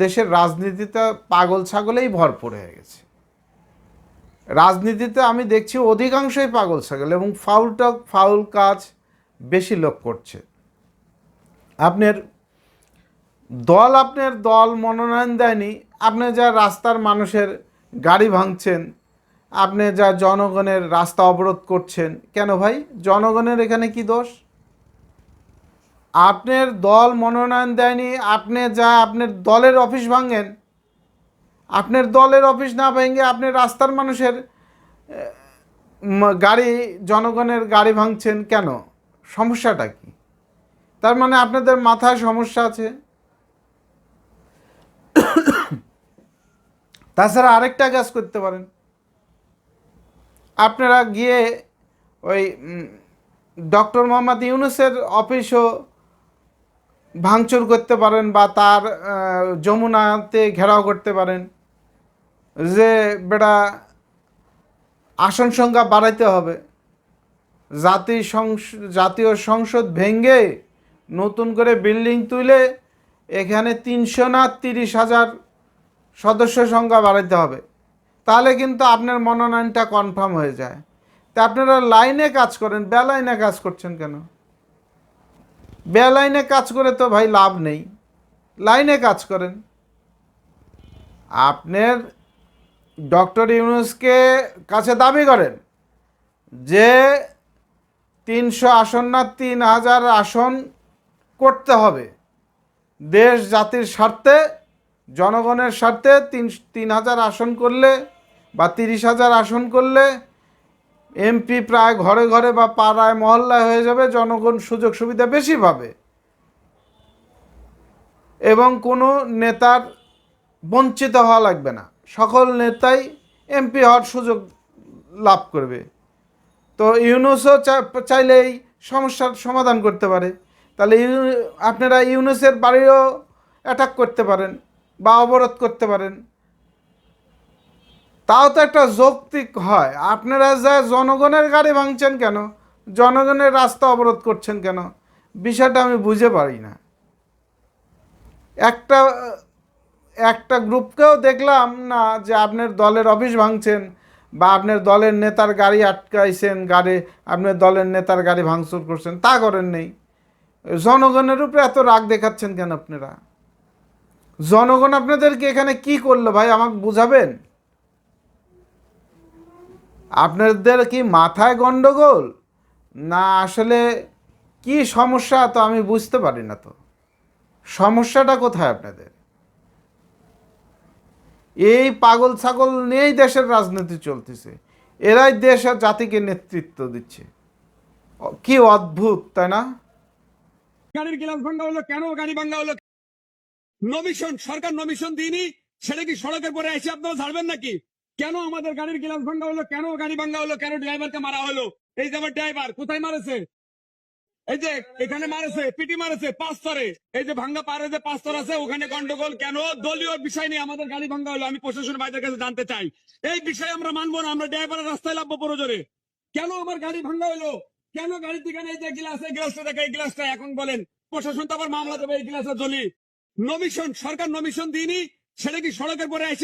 দেশের রাজনীতিতে পাগল ছাগলেই ভরপুর হয়ে গেছে। রাজনীতিতে আমি দেখছি অধিকাংশই পাগল ছাগল এবং ফাউল কাজ বেশি লোক করছে। আপনার দল মনোনয়ন দেয়নি, আপনি যা রাস্তার মানুষের গাড়ি ভাঙছেন, আপনি যা জনগণের রাস্তা অবরোধ করছেন, কেন ভাই? জনগণের এখানে কি দোষ? আপনার দল মনোনয়ন দেয়নি, আপনি যা আপনার দলের অফিস ভাঙেন, আপনার দলের অফিস না ভেঙে আপনি রাস্তার মানুষের গাড়ি, জনগণের গাড়ি ভাঙছেন, কেন? সমস্যাটা কি? তার মানে আপনাদের মাথায় সমস্যা আছে। তাছাড়া আরেকটা কাজ করতে পারেন, আপনারা গিয়ে ওই ডক্টর মোহাম্মদ ইউনূসের অফিসও ভাঙচুর করতে পারেন বা তার যমুনাতে ঘেরাও করতে পারেন, যে বেটা আসন সংখ্যা বাড়াইতে হবে, জাতীয় সংসদ ভেঙে নতুন করে বিল্ডিং তুলে এখানে 300 না 30,000 সদস্য সংখ্যা বাড়াইতে হবে, তাহলে কিন্তু আপনার মনোনয়নটা কনফার্ম হয়ে যায়। তা আপনারা লাইনে কাজ করেন, বেলাইনে কাজ করছেন কেন? বেলাইনে কাজ করে তো ভাই লাভ নেই, লাইনে কাজ করেন। আপনার ডক্টর ইউনূসকে কাছে দাবি করেন যে 300 আসন না 3,000 আসন করতে হবে, দেশ জাতির স্বার্থে, জনগণের স্বার্থে 3,000 আসন করলে বা 30,000 আসন করলে এমপি প্রায় ঘরে ঘরে বা পাড়ায় মহল্লায় হয়ে যাবে, জনগণ সুযোগ সুবিধা বেশি পাবে এবং কোনো নেতার বঞ্চিত হওয়া লাগবে না, সকল নেতাই এমপি হওয়ার সুযোগ লাভ করবে। তো ইউনূসও চাইলেই সমস্যার সমাধান করতে পারে, তাহলে আপনারা ইউনূসের বাড়িও অ্যাটাক করতে পারেন বা অবরোধ করতে পারেন, তাও তো একটা যৌক্তিক হয়। আপনারা যা জনগণের গাড়ি ভাঙছেন কেন, জনগণের রাস্তা অবরোধ করছেন কেন? বিষয়টা আমি বুঝে পারি না। একটা গ্রুপকেও দেখলাম না যে আপনার দলের অফিস ভাঙছেন বা আপনার দলের নেতার গাড়ি আটকাইছেন, আপনার দলের নেতার গাড়ি ভাঙচুর করছেন, তা করেন নেই। জনগণের উপরে এত রাগ দেখাচ্ছেন কেন আপনারা? জনগণ আপনাদেরকে এখানে কি করলো ভাই, আমাকে বুঝাবেন? আপনাদের কি মাথায় গন্ডগোল না আসলে কি সমস্যা, তো আমি বুঝতে পারি না। তো সমস্যাটা কোথায় আপনাদের? এই পাগল ছাগল নিয়েই দেশের রাজনীতি চলতেছে, এরাই দেশ আর জাতিকে নেতৃত্ব দিচ্ছে। কি অদ্ভুত, তাই না? গাড়ির গ্লাস ভাঙ্গা হলো কেন? গাড়ি ভাঙ্গা হলো সরকার নমিশন দিইনি, সেটা কি সড়কের পরে এসে আপনারা ছাড়বেন নাকি? কেন আমাদের গাড়ির গ্লাস ভাঙ্গা হলো? কেন গাড়ি ভাঙ্গা হলো? কেন ড্রাইভারকে মারা হলো? এই যে আমার ড্রাইভার কোথায় মারেছে? এই যে এখানে মারেছে, পিটি মারেছে 5 স্তরে। এই যে ভাঙ্গা পারে যে 5 স্তর আছে, ওখানে গন্ডগোল কেন? দলীয় বিষয় নিয়ে আমাদের গাড়ি ভাঙ্গা হলো। আমি প্রশাসন ভাইদের কাছে জানতে চাই, এই বিষয়ে আমরা মানবো না। আমরা ড্রাইভারের রাস্তায় লাভবো প্রয়োজনে। কেন আমার গাড়ি ভাঙ্গা হলো? কেন গাড়ির দিকে এই যে গ্লাস, এই গ্লাসটা দেখে, এই গ্লাসটা এখন বলেন প্রশাসন তো আবার মামলা দেবে এই গ্লাসের জন্য। সরকার নমিশন দিইনি, সেটা কি সড়কের পরে এসে